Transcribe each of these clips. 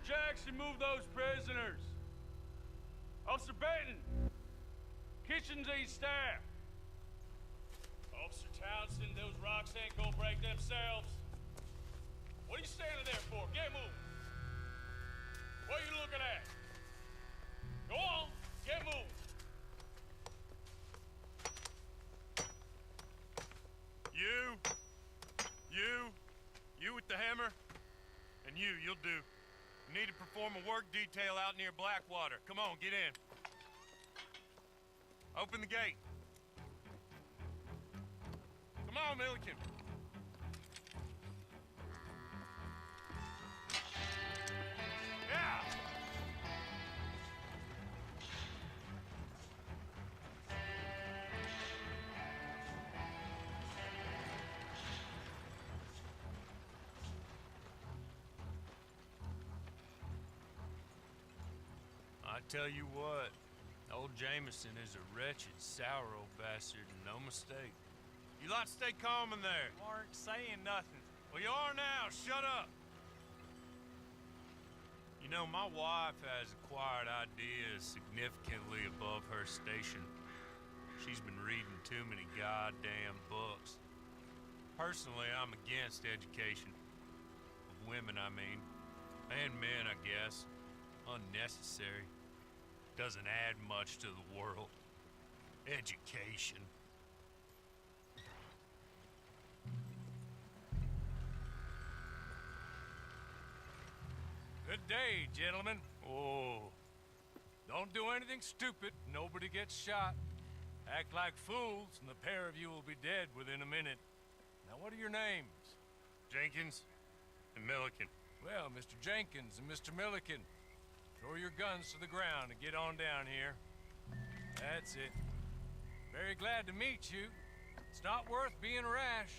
Jackson, move those prisoners. Officer Benton, kitchen's east staff. Officer Townsend, those rocks ain't gonna break themselves. What are you standing there for? Get moving. What are you looking at? Go on, get moving. You with the hammer, and you'll do. You need to perform a work detail out near Blackwater. Come on, get in. Open the gate. Come on, Milliken. Yeah! I tell you what, old Jameson is a wretched, sour old bastard, and no mistake. You lot stay calm in there. You aren't saying nothing. Well, you are now. Shut up. You know, my wife has acquired ideas significantly above her station. She's been reading too many goddamn books. Personally, I'm against education. Of women, I mean. And men, I guess. Unnecessary. Doesn't add much to the world. Education. Good day, gentlemen. Oh. Don't do anything stupid. Nobody gets shot. Act like fools, and the pair of you will be dead within a minute. Now, what are your names? Jenkins and Milliken. Well, Mr. Jenkins and Mr. Milliken, throw your guns to the ground and get on down here. That's it. Very glad to meet you. It's not worth being rash.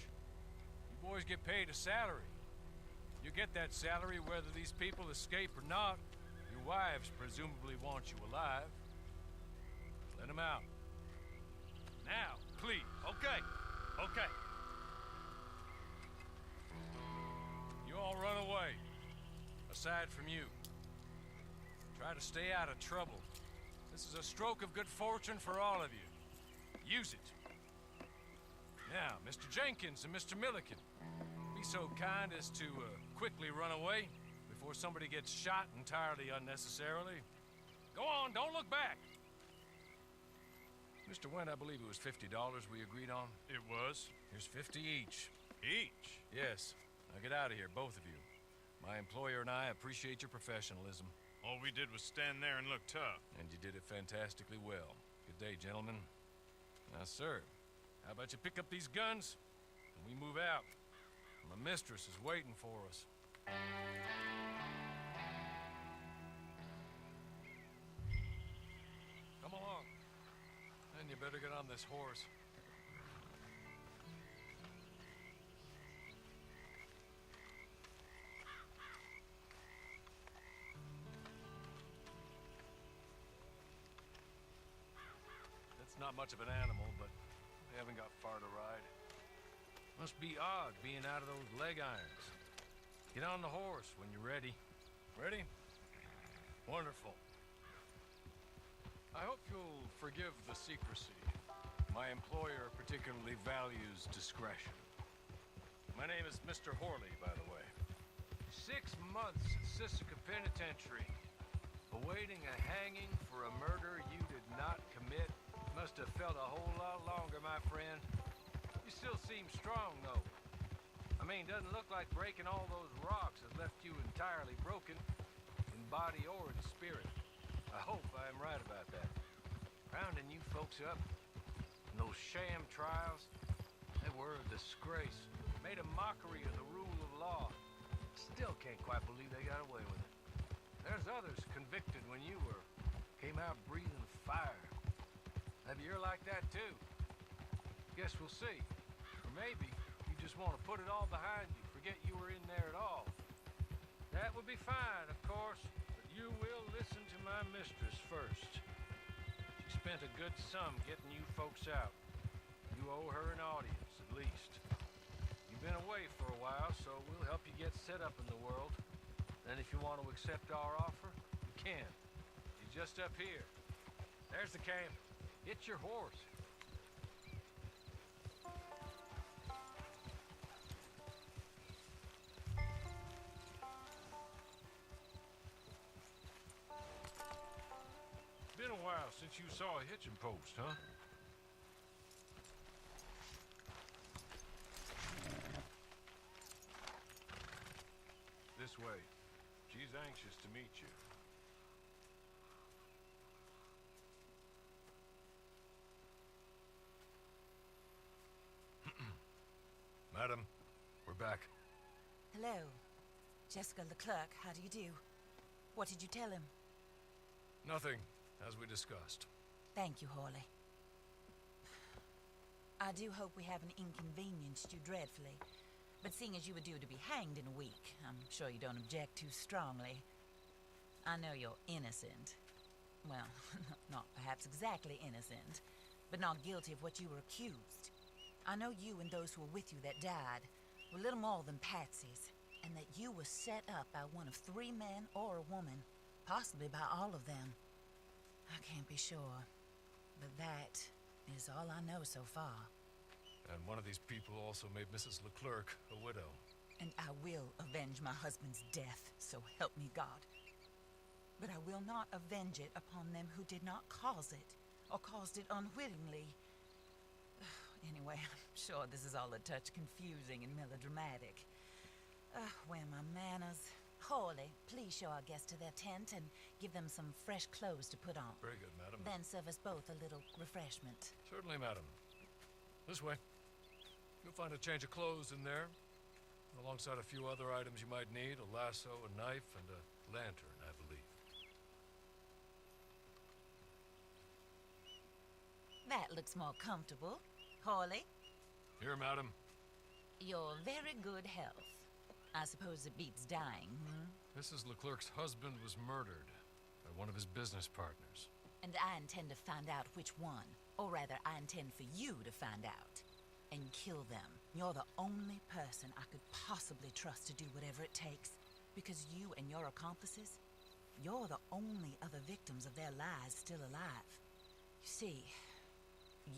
You boys get paid a salary. You get that salary whether these people escape or not. Your wives presumably want you alive. Let them out. Now, please. Okay. You all run away. Aside from you. Try to stay out of trouble. This is a stroke of good fortune for all of you. Use it. Now, Mr. Jenkins and Mr. Milliken, be so kind as to quickly run away before somebody gets shot entirely unnecessarily. Go on, don't look back. Mr. Wendt, I believe it was $50 we agreed on. It was. Here's 50 each. Each? Yes. Now get out of here, both of you. My employer and I appreciate your professionalism. All we did was stand there and look tough. And you did it fantastically well. Good day, gentlemen. Now, sir, how about you pick up these guns and we move out? My mistress is waiting for us. Come along. Then you better get on this horse. It's not much of an animal, but they haven't got far to ride. Must be odd being out of those leg irons. Get on the horse when you're ready. Ready? Wonderful. I hope you'll forgive the secrecy. My employer particularly values discretion. My name is Mr. Horley, by the way. 6 months at Sisika Penitentiary, awaiting a hanging for a murder you did not commit. Must have felt a whole lot longer, my friend. You still seem strong, though. I mean, doesn't look like breaking all those rocks has left you entirely broken, in body or in spirit. I hope I'm right about that. Rounding you folks up, and those sham trials, they were a disgrace. Made a mockery of the rule of law. Still can't quite believe they got away with it. There's others convicted when you were. Came out breathing fire. Maybe you're like that, too. Guess we'll see. Or maybe you just want to put it all behind you, forget you were in there at all. That would be fine, of course, but you will listen to my mistress first. She spent a good sum getting you folks out. You owe her an audience, at least. You've been away for a while, so we'll help you get set up in the world. Then if If you want to accept our offer, you can. You're just up here. There's the camp. Get your horse. Been a while since you saw a hitching post, huh? This way. She's anxious to meet you. Madam, we're back. Hello. Jessica Leclerc, how do you do? What did you tell him? Nothing, as we discussed. Thank you, Hawley. I do hope we haven't inconvenienced you dreadfully. But seeing as you were due to be hanged in a week, I'm sure you don't object too strongly. I know you're innocent. Well, not perhaps exactly innocent, but not guilty of what you were accused. I know you and those who were with you that died were little more than patsies, and that you were set up by one of 3 men or a woman, possibly by all of them. I can't be sure, but that is all I know so far. And one of these people also made Mrs. Leclerc a widow. And I will avenge my husband's death, so help me God. But I will not avenge it upon them who did not cause it, or caused it unwittingly. Anyway, I'm sure this is all a touch confusing and melodramatic. Where are my manners? Hawley, please show our guests to their tent and give them some fresh clothes to put on. Very good, madam. Then serve us both a little refreshment. Certainly, madam. This way. You'll find a change of clothes in there, alongside a few other items you might need, a lasso, a knife, and a lantern, I believe. That looks more comfortable. Hawley, Here, madam. your very good health. I suppose it beats dying, hmm? Mrs. Leclerc's husband was murdered by one of his business partners. And I intend to find out which one. Or rather, I intend for you to find out. And kill them. You're the only person I could possibly trust to do whatever it takes. Because you and your accomplices, you're the only other victims of their lies still alive. You see,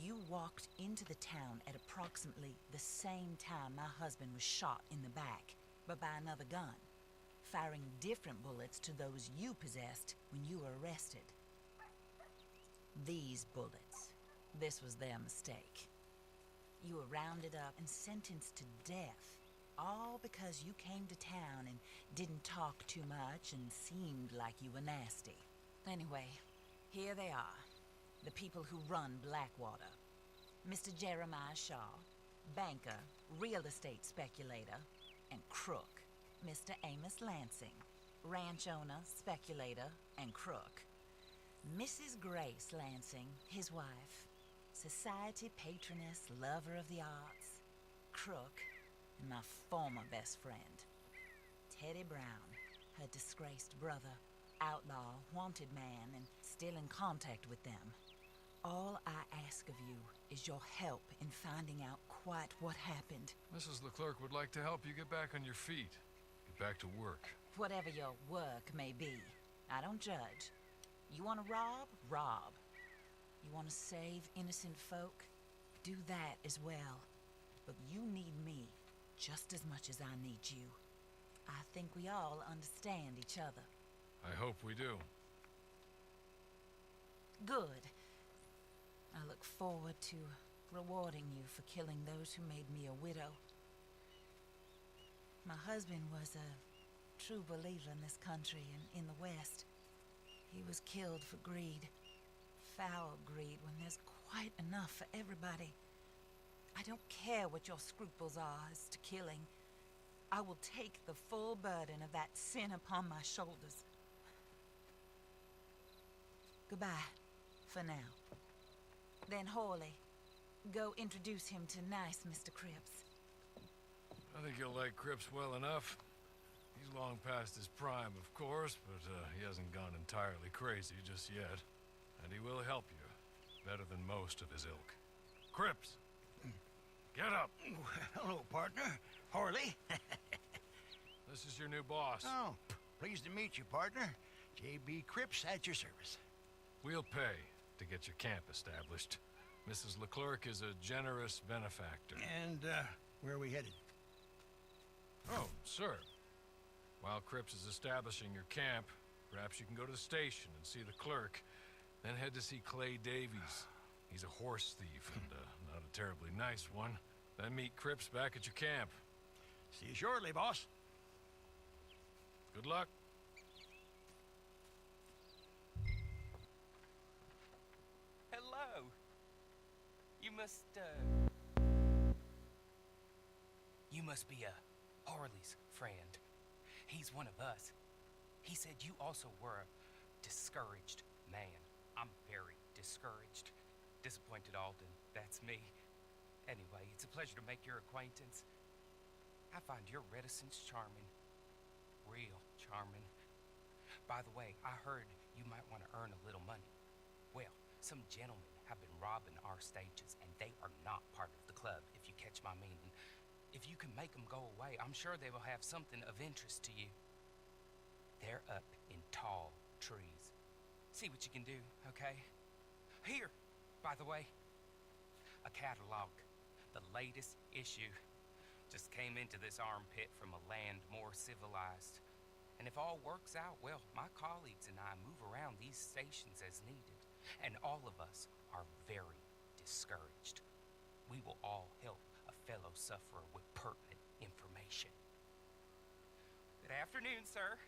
you walked into the town at approximately the same time my husband was shot in the back, but by another gun, firing different bullets to those you possessed when you were arrested. These bullets, this was their mistake. You were rounded up and sentenced to death, all because you came to town and didn't talk too much and seemed like you were nasty. Anyway, here they are, the people who run Blackwater. Mr. Jeremiah Shaw, banker, real estate speculator, and crook. Mr. Amos Lansing, ranch owner, speculator, and crook. Mrs. Grace Lansing, his wife, society patroness, lover of the arts, crook, and my former best friend, Teddy Brown, her disgraced brother, outlaw, wanted man, and still in contact with them. All I ask of you is your help in finding out quite what happened. Mrs. Leclerc would like to help you get back on your feet. Get back to work. Whatever your work may be, I don't judge. You want to rob? Rob. You want to save innocent folk? Do that as well. But you need me just as much as I need you. I think we all understand each other. I hope we do. Good. I look forward to rewarding you for killing those who made me a widow. My husband was a true believer in this country and in the West. He was killed for greed. Foul greed when there's quite enough for everybody. I don't care what your scruples are as to killing. I will take the full burden of that sin upon my shoulders. Goodbye, for now. Then Hawley, go introduce him to nice Mr. Cripps. I think you'll like Cripps well enough. He's long past his prime, of course, but he hasn't gone entirely crazy just yet. And he will help you, better than most of his ilk. Cripps! Get up! Hello, partner. Harley. This is your new boss. Oh, Pleased to meet you, partner. J.B. Cripps at your service. We'll pay to get your camp established. Mrs. Leclerc is a generous benefactor. And, where are we headed? Oh, sir. While Cripps is establishing your camp, perhaps you can go to the station and see the clerk, then head to see Clay Davies. He's a horse thief, and not a terribly nice one. Then meet Cripps back at your camp. See you shortly, boss. Good luck. Hello. You must be Harley's friend. He's one of us. He said you also were a discouraged man. I'm very discouraged. Disappointed Alden, that's me. Anyway, it's a pleasure to make your acquaintance. I find your reticence charming. Real charming. By the way, I heard you might want to earn a little money. Well, some gentlemen have been robbing our stages, and they are not part of the club, if you catch my meaning. If you can make them go away, I'm sure they will have something of interest to you. They're up in tall trees. See what you can do, okay? Here, by the way, a catalog. The latest issue. Just came into this armpit from a land more civilized. And if all works out, well, my colleagues and I move around these stations as needed. And all of us are very discouraged. We will all help a fellow sufferer with pertinent information. Good afternoon, sir.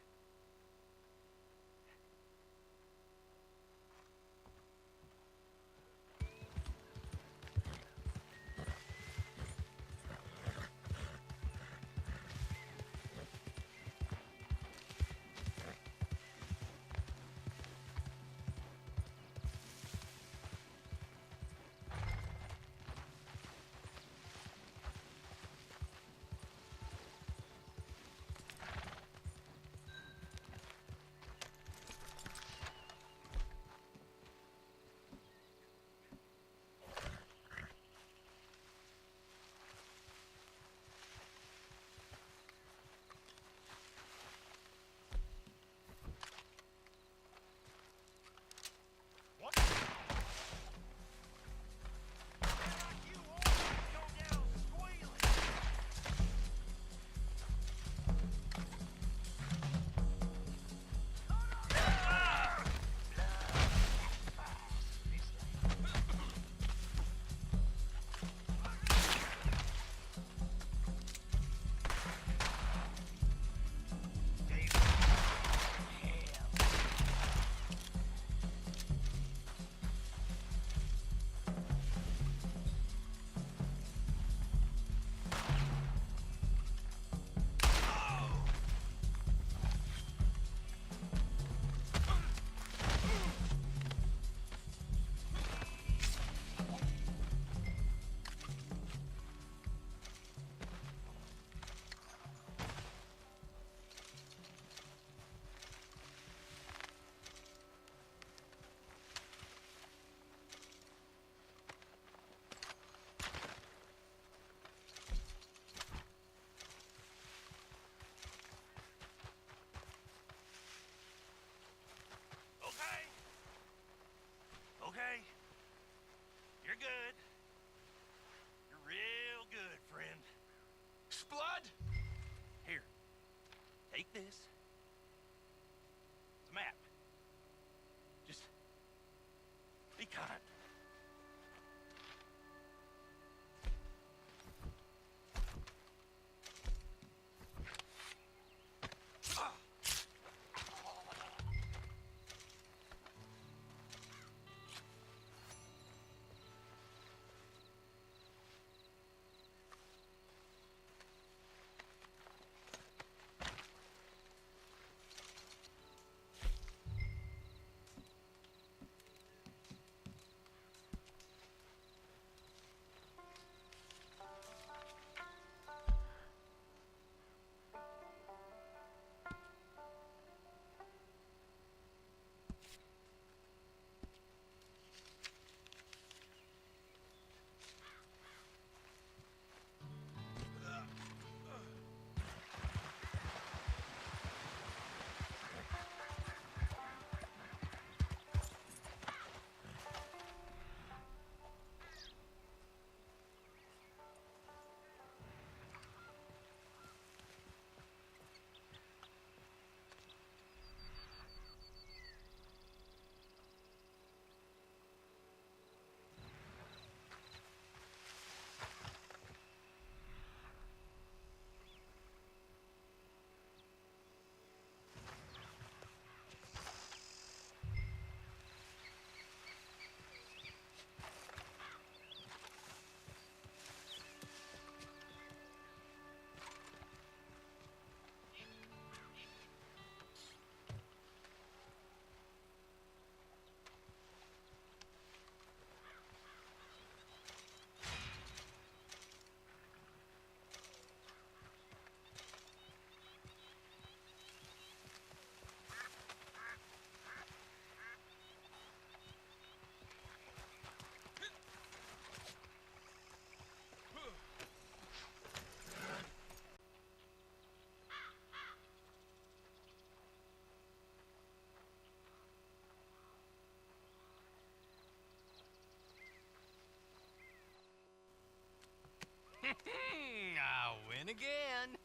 I win again.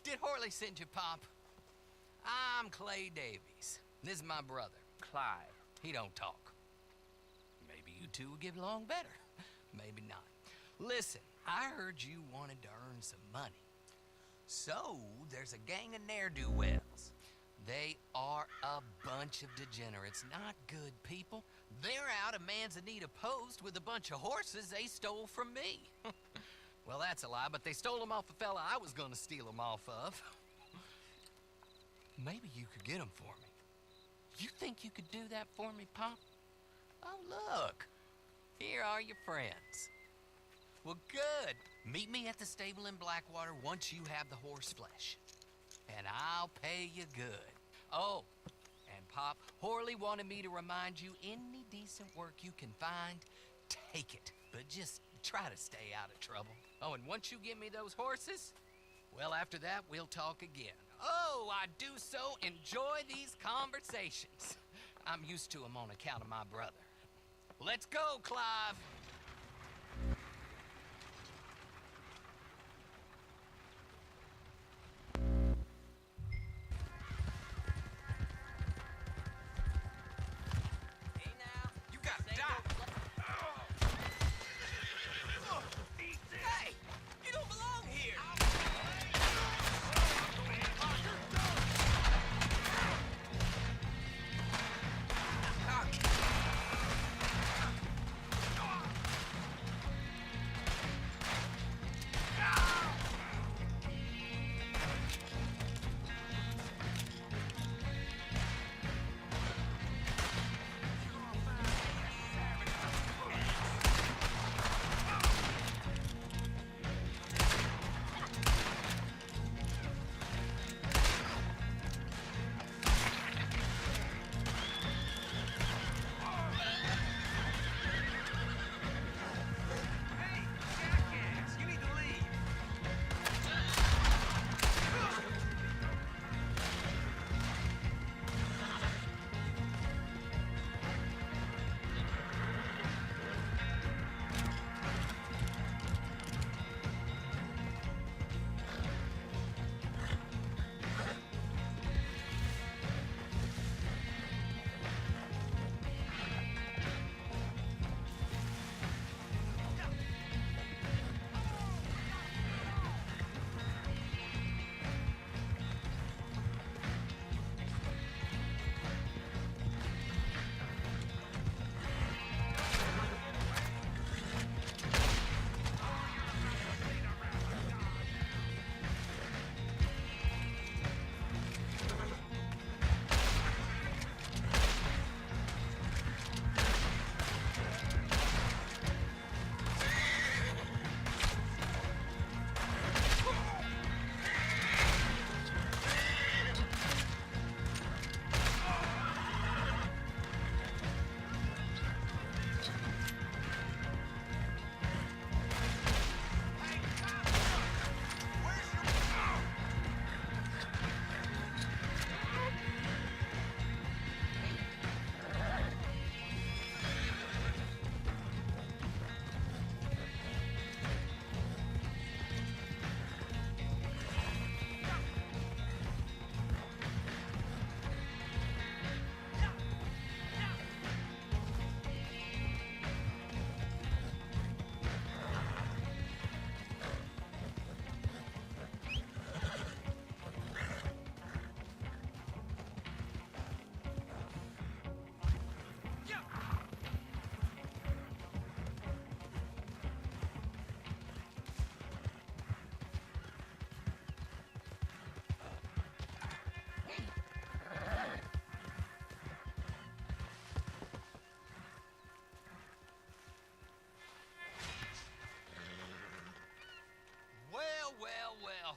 Did Horley send you, Pop? I'm Clay Davies. This is my brother, Clyde. He don't talk. Maybe you two will get along better. Maybe not. Listen, I heard you wanted to earn some money. So, there's a gang of ne'er-do-wells. They are a bunch of degenerates, not good people. They're out of Manzanita Post with a bunch of horses they stole from me. Well, that's a lie, but they stole them off a fella I was gonna steal them off of. Maybe you could get them for me. You think you could do that for me, Pop? Oh, look. Here are your friends. Well, good. Meet me at the stable in Blackwater once you have the horse flesh. And I'll pay you good. Oh, and Pop, Horley wanted me to remind you, any decent work you can find, take it. But just try to stay out of trouble. Oh, and once you give me those horses, well, after that, we'll talk again. Oh, I do so enjoy these conversations. I'm used to them on account of my brother. Let's go, Clive. Hey now, you got to die. Hey, you don't belong here.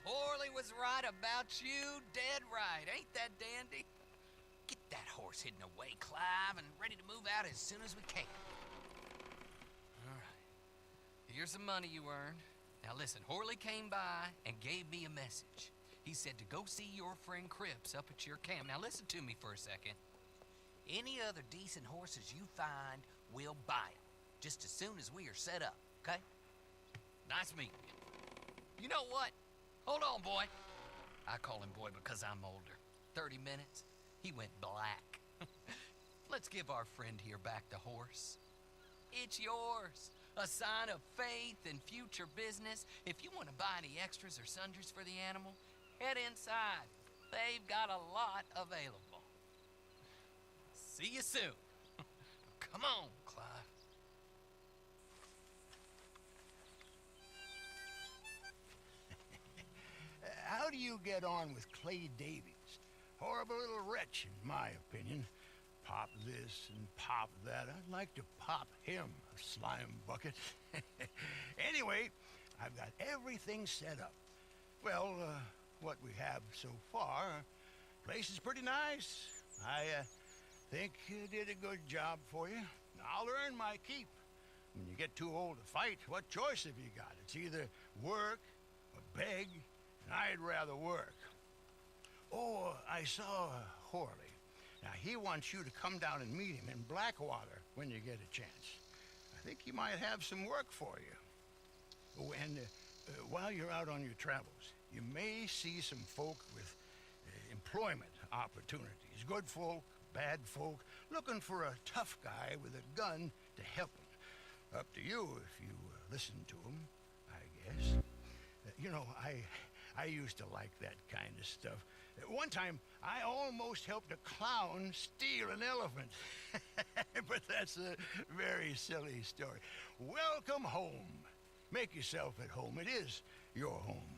Horley was right about you, dead right. Ain't that dandy? Get that horse hidden away, Clive, and ready to move out as soon as we can. All right. Here's the money you earned. Now listen, Horley came by and gave me a message. He said to go see your friend Cripps up at your camp. Now listen to me for a second. Any other decent horses you find, we'll buy them. Just as soon as we are set up, okay? Nice meeting you. You know what? Hold on, boy. I call him boy because I'm older. 30 minutes, he went black. Let's give our friend here back the horse. It's yours. A sign of faith and future business. If you want to buy any extras or sundries for the animal, head inside. They've got a lot available. See you soon. Come on, Clive. How do you get on with Clay Davies? Horrible little wretch, in my opinion. Pop this and pop that. I'd like to pop him, a slime bucket. Anyway, I've got everything set up. Well, what we have so far, place is pretty nice. I think you did a good job for you. I'll earn my keep. When you get too old to fight, what choice have you got? It's either work or beg, and I'd rather work. Oh, I saw Horley. Now, he wants you to come down and meet him in Blackwater when you get a chance. I think he might have some work for you. Oh, and while you're out on your travels, you may see some folk with employment opportunities. Good folk, bad folk, looking for a tough guy with a gun to help them. Up to you if you listen to them, I guess. You know, I used to like that kind of stuff. One time, I almost helped a clown steal an elephant. But that's a very silly story. Welcome home. Make yourself at home. It is your home.